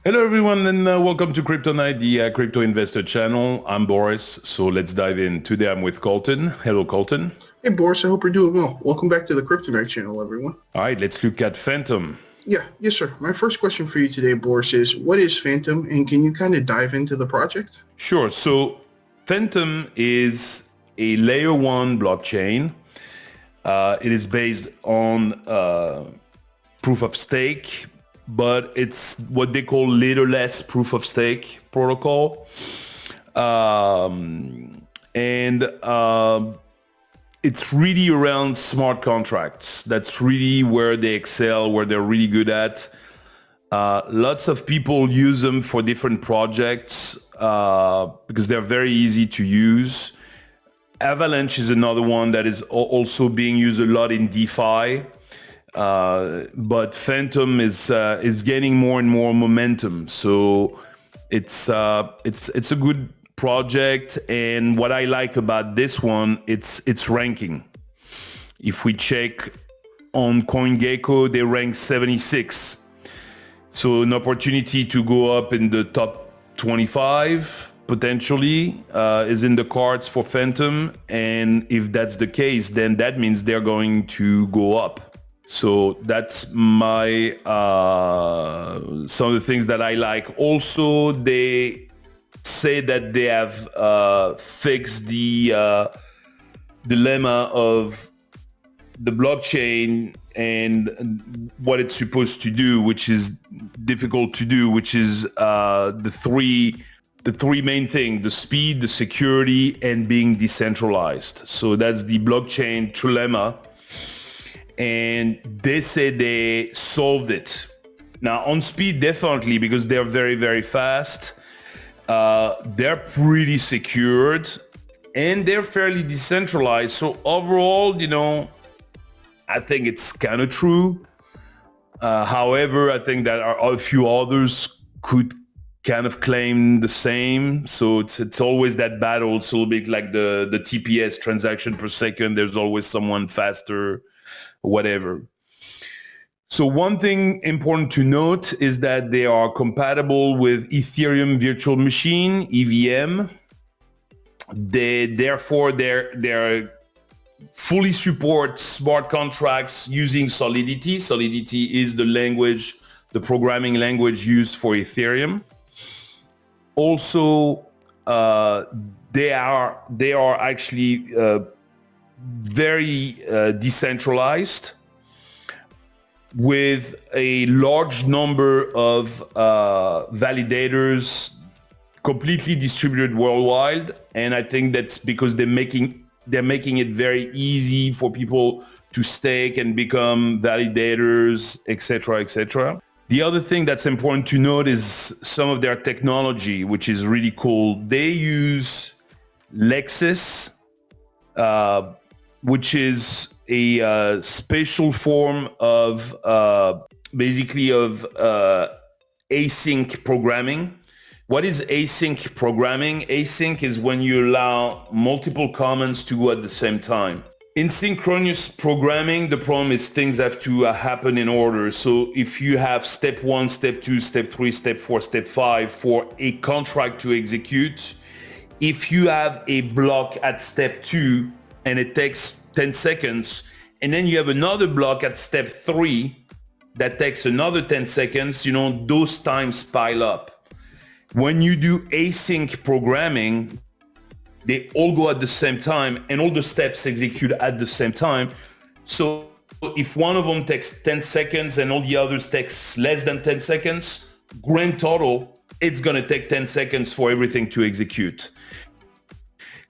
Hello everyone and welcome to Crypto Night, the crypto investor channel. I'm Boris, so let's dive in. Today I'm with Colton. Hello Colton. Hey Boris, I hope you're doing well. Welcome back to the Crypto Night channel, everyone. All right, let's look at Fantom. Yes sir. My first question for you today, Boris, is what is Fantom, and can you kind of dive into the project? Sure, so Fantom is a layer 1 blockchain. It is based on proof of stake, but it's what they call leaderless proof of stake protocol. It's really around smart contracts. That's really where they excel, where they're really good at. Lots of people use them for different projects because they're very easy to use. Avalanche is another one that is also being used a lot in DeFi. But Fantom is gaining more and more momentum, so it's a good project. And what I like about this one, it's ranking. If we check on CoinGecko, they rank 76, so an opportunity to go up in the top 25 potentially is in the cards for Fantom. And if that's the case, then that means they're going to go up. So that's my some of the things that I like. Also, they say that they have fixed the dilemma of the blockchain and what it's supposed to do, which is difficult to do, which is the three main things: the speed, the security, and being decentralized. So that's the blockchain trilemma. And they say they solved it. Now on speed, definitely, because they're very, very fast. They're pretty secured and they're fairly decentralized. So overall, I think it's kind of true. However, I think that a few others could kind of claim the same. So it's always that battle. It's a little bit like the TPS, transaction per second. There's always someone faster, whatever. So one thing important to note is that they are compatible with Ethereum Virtual Machine, EVM. Therefore they're fully support smart contracts using Solidity. Solidity is the programming language used for Ethereum. Also, they are actually very decentralized, with a large number of validators completely distributed worldwide. And I think that's because they're making it very easy for people to stake and become validators, etc., etc. The other thing that's important to note is some of their technology, which is really cool. They use Lachesis, which is a spatial form of async programming. What is async programming? Async is when you allow multiple commands to go at the same time. In synchronous programming, the problem is things have to happen in order. So if you have step 1, step 2, step 3, step 4, step 5 for a contract to execute, if you have a block at step 2 and it takes 10 seconds, and then you have another block at step 3 that takes another 10 seconds, those times pile up. When you do async programming, they all go at the same time and all the steps execute at the same time. So if one of them takes 10 seconds and all the others takes less than 10 seconds, grand total, it's going to take 10 seconds for everything to execute.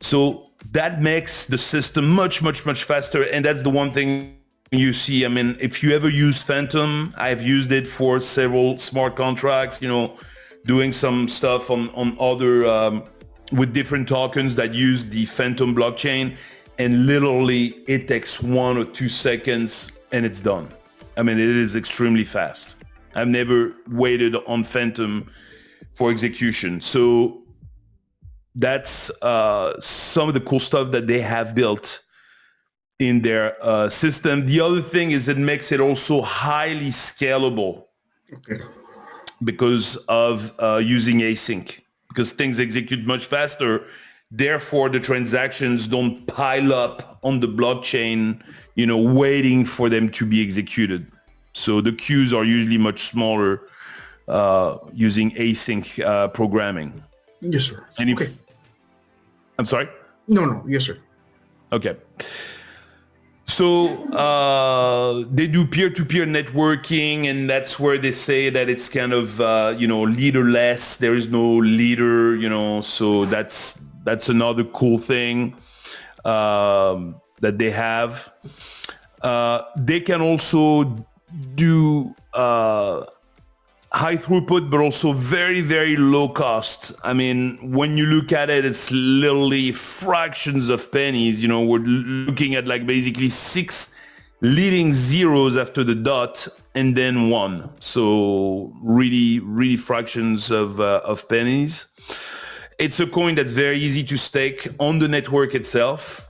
So that makes the system much, much, much faster. And that's the one thing you see. I mean, if you ever use Fantom, I've used it for several smart contracts, doing some stuff on other, with different tokens that use the Fantom blockchain. And literally it takes 1 or 2 seconds and it's done. I mean, it is extremely fast. I've never waited on Fantom for execution. So that's some of the cool stuff that they have built in their system. The other thing is it makes it also highly scalable. Okay. because of using async, because things execute much faster. Therefore, the transactions don't pile up on the blockchain, waiting for them to be executed. So the queues are usually much smaller using async programming. Yes, sir. And if, okay. I'm sorry? No. Yes, sir. Okay. So they do peer-to-peer networking, and that's where they say that it's kind of, leaderless. There is no leader, so that's another cool thing that they have. They can also do high throughput, but also very, very low cost. I mean, when you look at it, it's literally fractions of pennies. We're looking at like basically 6 leading zeros after the dot and then 1. So really, really fractions of pennies. It's a coin that's very easy to stake on the network itself.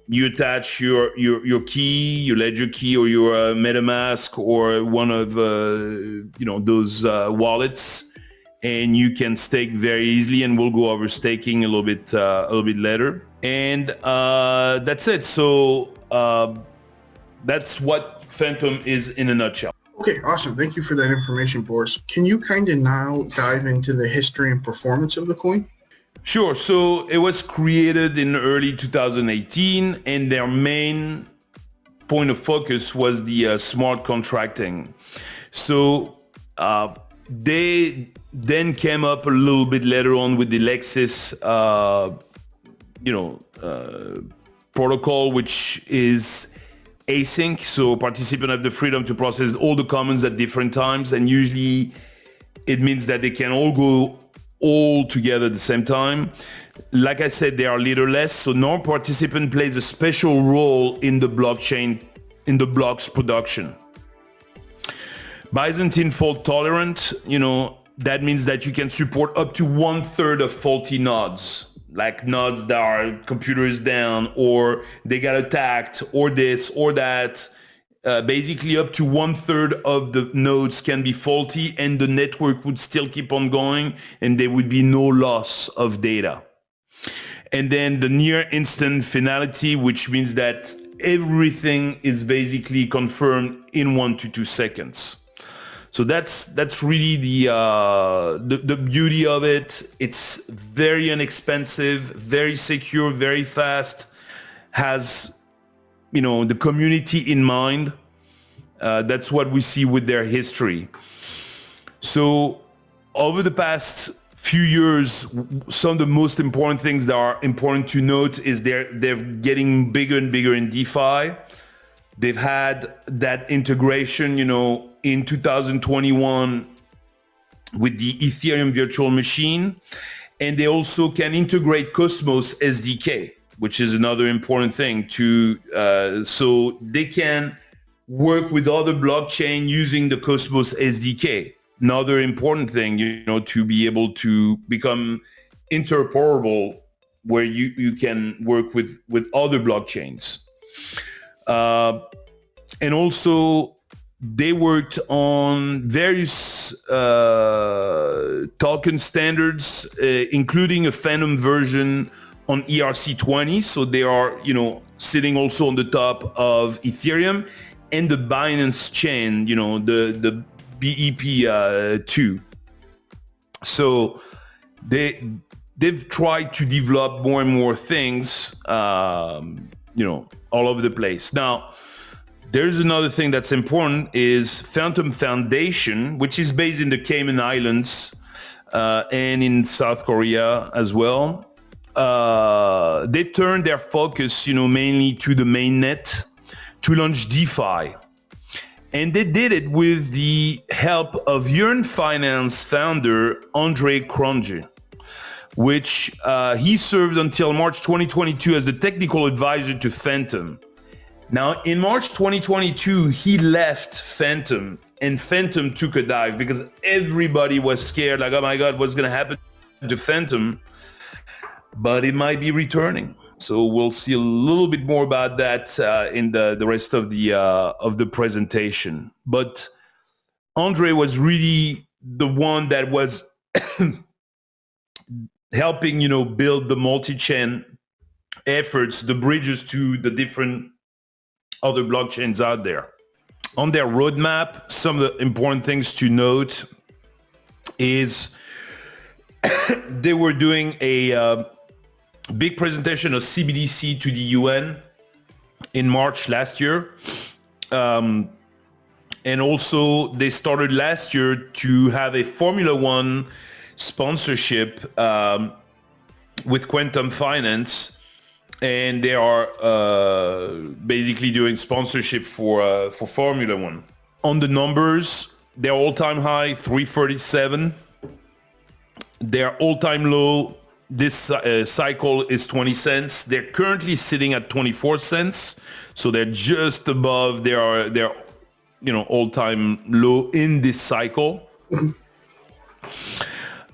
You attach your key, your ledger key, or your MetaMask, or one of those wallets, and you can stake very easily. And we'll go over staking a little bit later. And that's it. So that's what Fantom is in a nutshell. Okay, awesome. Thank you for that information, Boris. Can you kind of now dive into the history and performance of the coin? Sure. So it was created in early 2018, and their main point of focus was the smart contracting. So they then came up a little bit later on with the Lachesis, protocol, which is async. So participants have the freedom to process all the comments at different times, and usually it means that they can all go all together at the same time. Like I said, they are leaderless, so no participant plays a special role in the blockchain, in the block's production. Byzantine fault tolerant, that means that you can support up to 1/3 of faulty nodes, like nodes that are computers down, or they got attacked, or this or that. Basically up to 1/3 of the nodes can be faulty, and the network would still keep on going, and there would be no loss of data. And then the near instant finality, which means that everything is basically confirmed in 1 to 2 seconds. So that's really the beauty of it. It's very inexpensive, very secure, very fast, has the community in mind. That's what we see with their history. So over the past few years, some of the most important things that are important to note is they're getting bigger and bigger in DeFi. They've had that integration, in 2021 with the Ethereum virtual machine, and they also can integrate Cosmos SDK, which is another important thing so they can work with other blockchain using the Cosmos SDK. Another important thing, to be able to become interoperable, where you can work with other blockchains. And also they worked on various token standards, including a Fantom version on ERC20. So they are, sitting also on the top of Ethereum and the Binance chain, the BEP2. So they've tried to develop more and more things, all over the place. Now, there's another thing that's important is Fantom Foundation, which is based in the Cayman Islands and in South Korea as well. They turned their focus, mainly to the mainnet to launch DeFi. And they did it with the help of Yearn Finance founder, Andre Cronje, which he served until March 2022 as the technical advisor to Fantom. Now, in March 2022, he left Fantom, and Fantom took a dive because everybody was scared, like, oh my God, what's going to happen to Fantom? But it might be returning. So we'll see a little bit more about that in the rest of the presentation. But Andre was really the one that was helping, build the multi-chain efforts, the bridges to the different other blockchains out there. On their roadmap, some of the important things to note is they were doing a big presentation of CBDC to the UN in March last year. And also they started last year to have a Formula One sponsorship with Quantum Finance. And they are basically doing sponsorship for Formula One. On the numbers, their all-time high, 337. Their all-time low this cycle is 20 cents. They're currently sitting at 24 cents. So they're just above their all-time low in this cycle.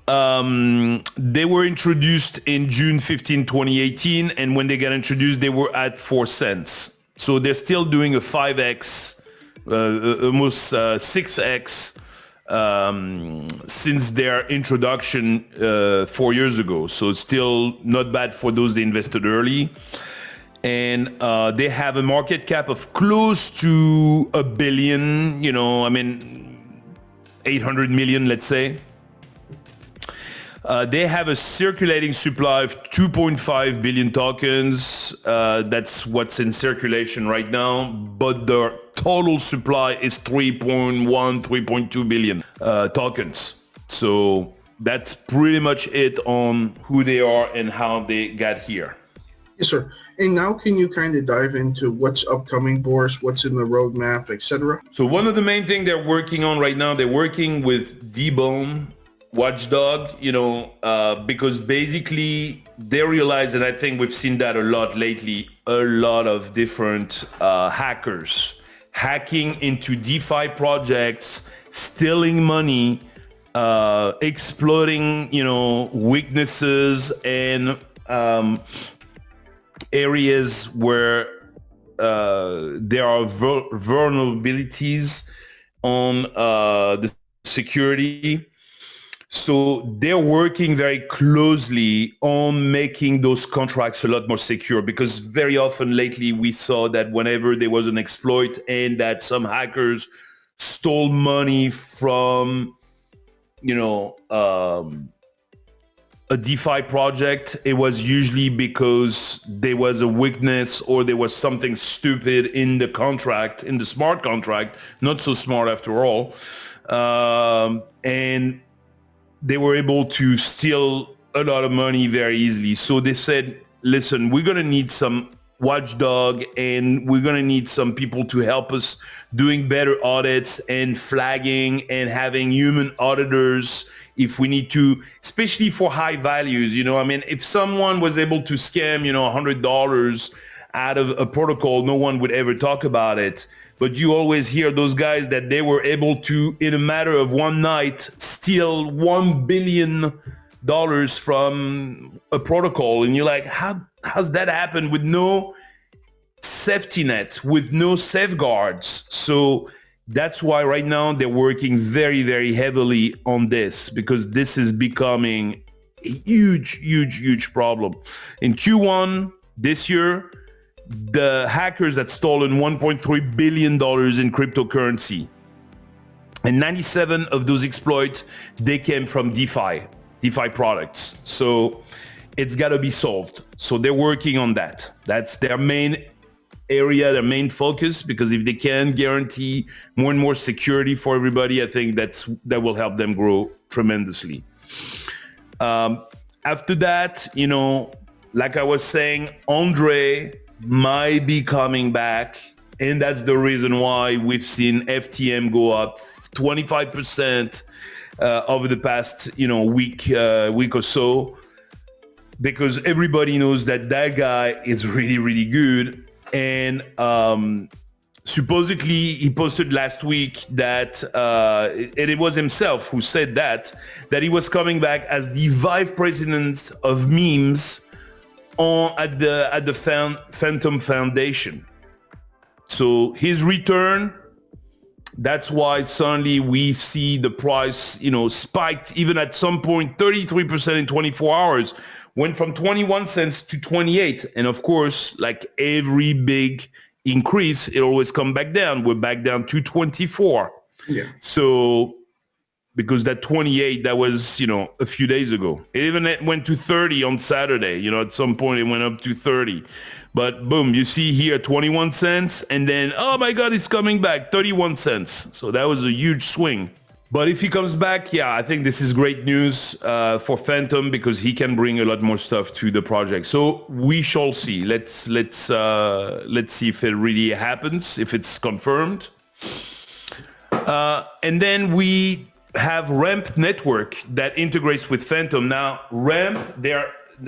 They were introduced in June 15, 2018, and when they got introduced, they were at 4 cents. So they're still doing a 5x, almost 6x since their introduction 4 years ago. So it's still not bad for those that invested early. And they have a market cap of close to $1 billion, 800 million, let's say. They have a circulating supply of 2.5 billion tokens. That's what's in circulation right now. But the total supply is 3.1, 3.2 billion tokens. So that's pretty much it on who they are and how they got here. Yes, sir. And now can you kind of dive into what's upcoming, Boris, what's in the roadmap, etc.? So one of the main things they're working on right now, they're working with D-Bone Watchdog, because basically they realize, and I think we've seen that a lot lately, a lot of different hackers hacking into DeFi projects, stealing money, exploiting, weaknesses and areas where there are vulnerabilities on the security. So they're working very closely on making those contracts a lot more secure, because very often lately we saw that whenever there was an exploit and that some hackers stole money from, a DeFi project, it was usually because there was a weakness or there was something stupid in the contract, in the smart contract, not so smart after all. And they were able to steal a lot of money very easily. So they said, listen, we're going to need some watchdog and we're going to need some people to help us doing better audits and flagging and having human auditors if we need to, especially for high values. If someone was able to scam, $100 out of a protocol, no one would ever talk about it. But you always hear those guys that they were able to, in a matter of one night, steal $1 billion from a protocol. And you're like, how's that happen with no safety net, with no safeguards? So that's why right now they're working very, very heavily on this, because this is becoming a huge, huge, huge problem. In Q1 this year, the hackers had stolen $1.3 billion in cryptocurrency. And 97 of those exploits, they came from DeFi products. So it's got to be solved. So they're working on that. That's their main area, their main focus, because if they can guarantee more and more security for everybody, I think that will help them grow tremendously. After that, like I was saying, Andre might be coming back, and that's the reason why we've seen FTM go up 25% over the past week or so, because everybody knows that guy is really, really good. And supposedly he posted last week that and it was himself who said that he was coming back as the vice president of memes at the Fantom Foundation. So his return That's why suddenly we see the price, spiked even at some point 33% in 24 hours, went from 21 cents to 28. And of course, like every big increase, it always come back down. We're back down to 24. Yeah. So because that 28, that was, a few days ago. It even went to 30 on Saturday. At some point it went up to 30. But boom, you see here 21 cents and then, oh my God, it's coming back, 31 cents. So that was a huge swing. But if he comes back, yeah, I think this is great news for Fantom because he can bring a lot more stuff to the project. So we shall see. Let's see if it really happens, if it's confirmed. And then we have RAMP network that integrates with Fantom. Now, RAMP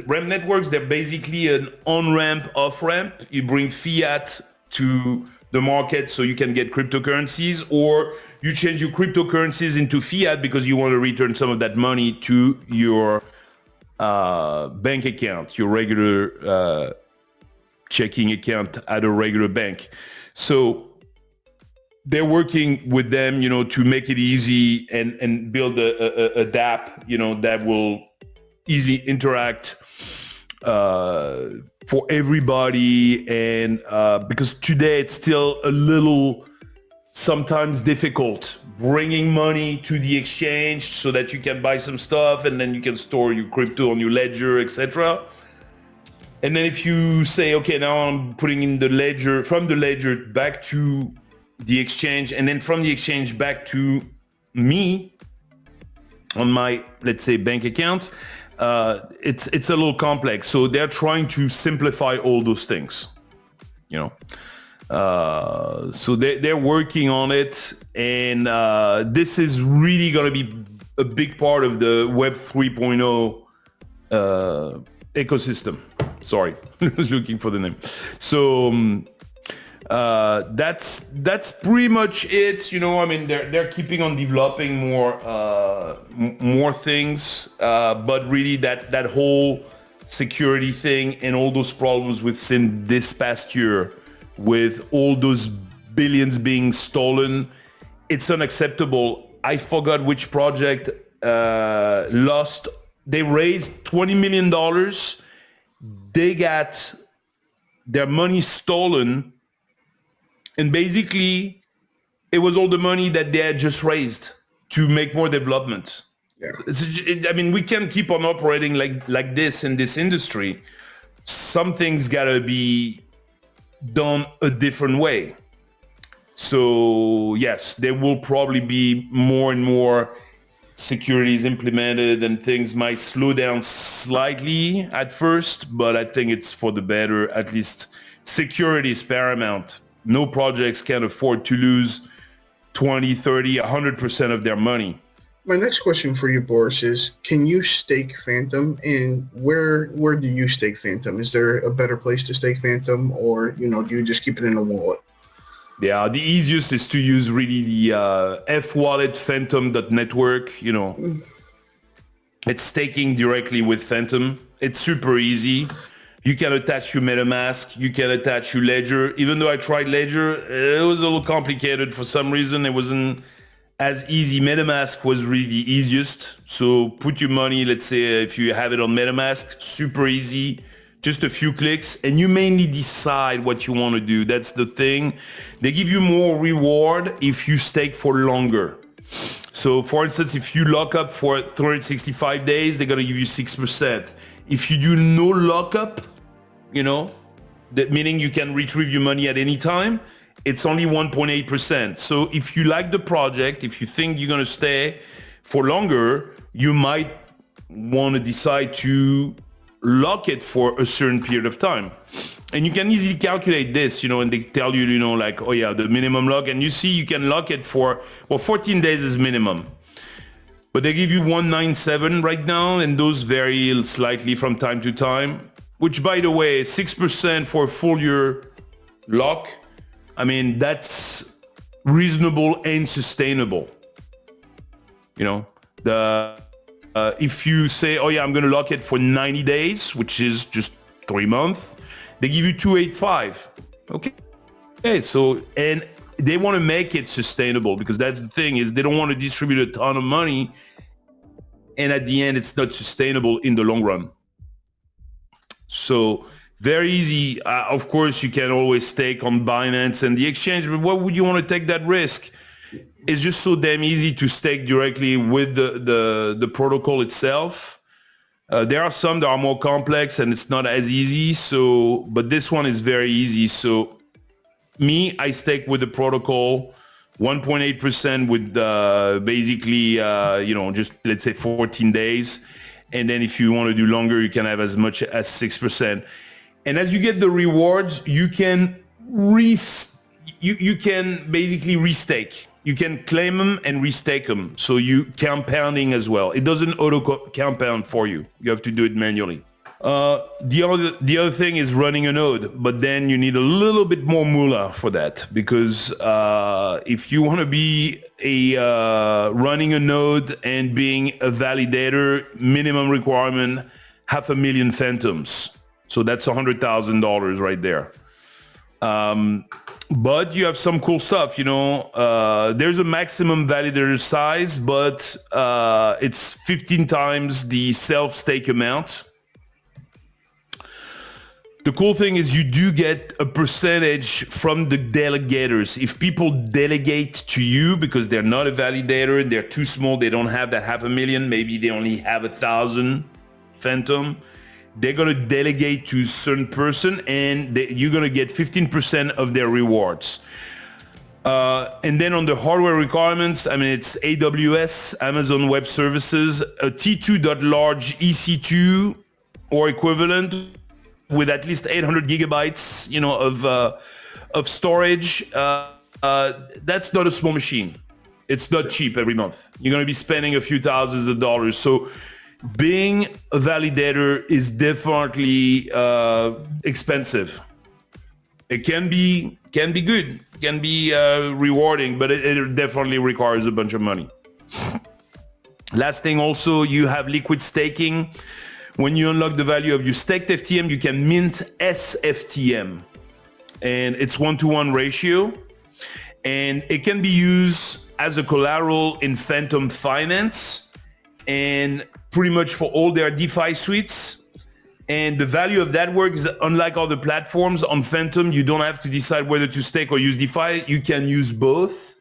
networks, they're basically an on-ramp, off-ramp. You bring fiat to the market so you can get cryptocurrencies, or you change your cryptocurrencies into fiat because you want to return some of that money to your bank account, your regular checking account at a regular bank. So they're working with them, to make it easy and build a DApp, that will easily interact for everybody. And because today it's still a little sometimes difficult bringing money to the exchange so that you can buy some stuff and then you can store your crypto on your ledger, etc. And then if you say, okay, now I'm putting in the ledger, from the ledger back to the exchange, and then from the exchange back to me on my, let's say, bank account, it's a little complex. So they're trying to simplify all those things, so they're working on it, and this is really going to be a big part of the Web 3.0 ecosystem. Sorry, I was looking for the name. So that's pretty much it. They're keeping on developing more things, but really that whole security thing and all those problems we've seen this past year with all those billions being stolen, it's unacceptable. I forgot which project lost. They raised $20 million. They got their money stolen. And basically, it was all the money that they had just raised to make more development. Yeah. We can't keep on operating like this in this industry. Something's got to be done a different way. So yes, there will probably be more and more securities implemented, and things might slow down slightly at first, but I think it's for the better. At least security is paramount. No projects can afford to lose 20, 30, 100% of their money. My next question for you, Boris, is can you stake Fantom, and where do you stake Fantom? Is there a better place to stake Fantom, or do you just keep it in a wallet? Yeah, the easiest is to use really the F-Wallet Fantom.network. It's staking directly with Fantom. It's super easy. You can attach your MetaMask, you can attach your Ledger. Even though I tried Ledger, it was a little complicated for some reason. It wasn't as easy. MetaMask was really the easiest. So put your money, let's say if you have it on MetaMask, super easy, just a few clicks, and you mainly decide what you want to do. That's the thing. They give you more reward if you stake for longer. So for instance, if you lock up for 365 days, they're going to give you 6%. If you do no lockup, that meaning you can retrieve your money at any time, it's only 1.8%. So if you like the project, if you think you're going to stay for longer, you might want to decide to lock it for a certain period of time. And you can easily calculate this, and they tell you, oh yeah, the minimum lock. And you see you can lock it for, 14 days is minimum. But they give you 197 right now, and those vary slightly from time to time, which, by the way, 6% for a full year lock. That's reasonable and sustainable. If you say, oh yeah, I'm going to lock it for 90 days, which is just 3 months, they give you 285. Okay. So, and they want to make it sustainable, because that's the thing, is they don't want to distribute a ton of money and at the end it's not sustainable in the long run. So very easy. Of course, you can always stake on Binance and the exchange, but why would you want to take that risk? It's just so damn easy to stake directly with the protocol itself. There are some that are more complex and it's not as easy. So, but this one is very easy. So me, I stake with the protocol, 1.8% with basically, just let's say 14 days. And then if you want to do longer, you can have as much as 6%. And as you get the rewards, you can you can basically restake. You can claim them and restake them. So you compounding as well. It doesn't auto compound for you. You have to do it manually. The other thing is running a node, but then you need a little bit more moolah for that, because if you want to be running a node and being a validator, minimum requirement, 500,000 phantoms. So that's $100,000 right there. But you have some cool stuff, there's a maximum validator size, but it's 15 times the self-stake amount. The cool thing is you do get a percentage from the delegators. If people delegate to you because they're not a validator, they're too small, they don't have that 500,000, maybe they only have 1,000 Phantom, they're going to delegate to a certain person and you're going to get 15% of their rewards. And then on the hardware requirements, it's AWS, Amazon Web Services, a T2.large EC2 or equivalent with at least 800 gigabytes, of storage. That's not a small machine. It's not cheap every month. You're going to be spending a few thousands of dollars. So being a validator is definitely expensive. It can be good, can be rewarding, but it definitely requires a bunch of money. Last thing also, you have liquid staking. When you unlock the value of your staked FTM, you can mint SFTM, and it's 1-to-1 ratio, and it can be used as a collateral in Fantom Finance and pretty much for all their DeFi suites. And the value of that work is, unlike other platforms, on Fantom, you don't have to decide whether to stake or use DeFi. You can use both.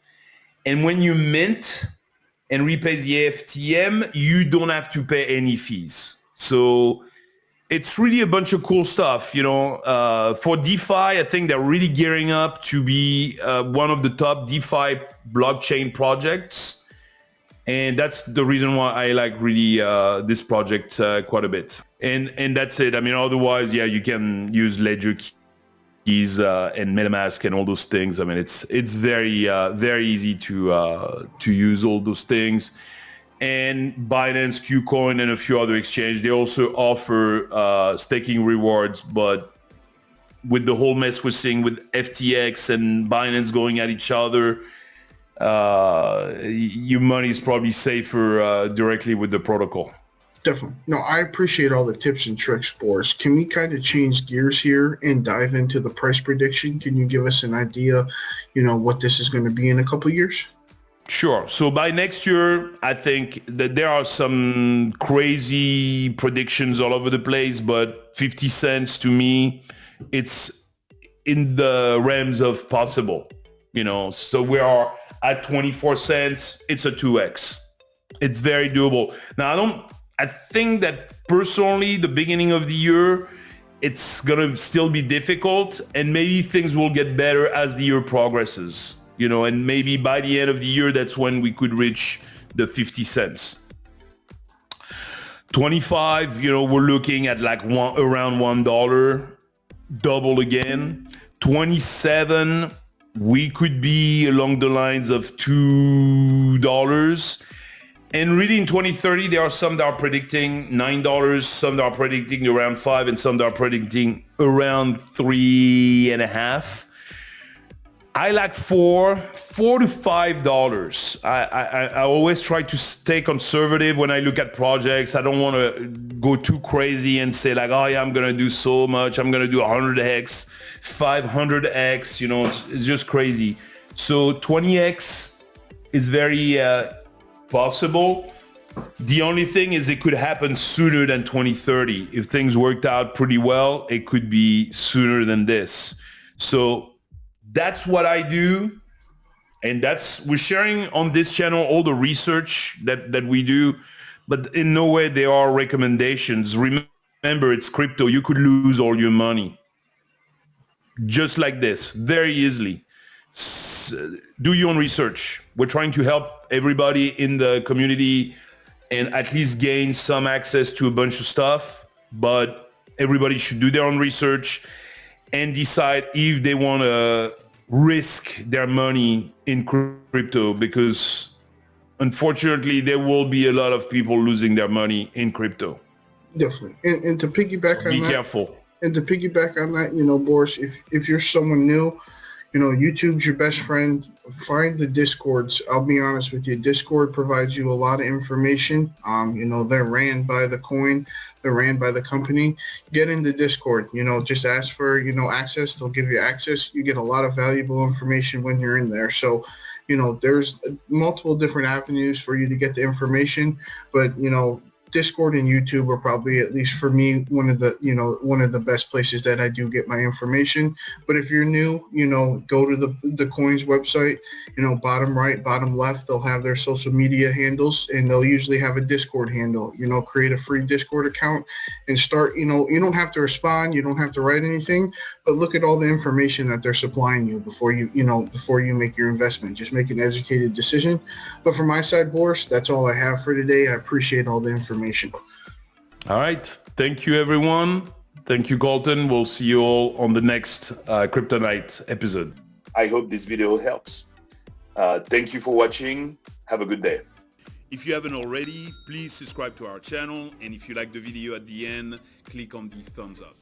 And when you mint and repay the FTM, you don't have to pay any fees. So it's really a bunch of cool stuff, For DeFi, I think they're really gearing up to be one of the top DeFi blockchain projects. And that's the reason why I like really this project quite a bit. And that's it. Otherwise, you can use Ledger keys and MetaMask and all those things. It's very, very easy to use all those things. And Binance, KuCoin, and a few other exchanges, they also offer staking rewards. But with the whole mess we're seeing with FTX and Binance going at each other, your money is probably safer directly with the protocol. Definitely. No, I appreciate all the tips and tricks, Boris. Can we kind of change gears here and dive into the price prediction? Can you give us an idea, what this is going to be in a couple of years? Sure. So by next year, I think that there are some crazy predictions all over the place, but 50 cents to me, it's in the realms of possible, So we are at 24 cents. It's a 2x. It's very doable. Now, I think that personally, the beginning of the year, it's going to still be difficult, and maybe things will get better as the year progresses. And maybe by the end of the year, that's when we could reach the 50 cents. 25, we're looking at like around $1, double again. 27, we could be along the lines of $2. And really in 2030, there are some that are predicting $9, some that are predicting around $5, and some that are predicting around $3.50. I like $4 to $5. I always try to stay conservative when I look at projects. I don't want to go too crazy and say like, oh yeah, I'm going to do so much. I'm going to do 100x, 500x, it's just crazy. So 20x is very possible. The only thing is it could happen sooner than 2030. If things worked out pretty well, it could be sooner than this. So that's what I do. And we're sharing on this channel all the research that we do, but in no way there are recommendations. Remember, it's crypto. You could lose all your money just like this, very easily. Do your own research. We're trying to help everybody in the community and at least gain some access to a bunch of stuff, but everybody should do their own research and decide if they want to risk their money in crypto, because unfortunately there will be a lot of people losing their money in crypto. Definitely. And to piggyback on that, be careful. And to piggyback on that, Boris, if you're someone new, YouTube's your best friend. Find the Discords. I'll be honest with you. Discord provides you a lot of information. They're ran by the coin. They're ran by the company. Get into Discord. Just ask for, access. They'll give you access. You get a lot of valuable information when you're in there. So, there's multiple different avenues for you to get the information. But, Discord and YouTube are probably, at least for me, one of the best places that I do get my information. But if you're new, go to the coin's website, bottom right, bottom left, they'll have their social media handles, and they'll usually have a Discord handle. Create a free Discord account and start, you don't have to respond, you don't have to write anything, but look at all the information that they're supplying you before you make your investment. Just make an educated decision. But from my side, Boris, that's all I have for today. I appreciate all the information. All right. Thank you, everyone. Thank you, Colton. We'll see you all on the next Crypto Night episode. I hope this video helps. Thank you for watching. Have a good day. If you haven't already, please subscribe to our channel. And if you like the video at the end, click on the thumbs up.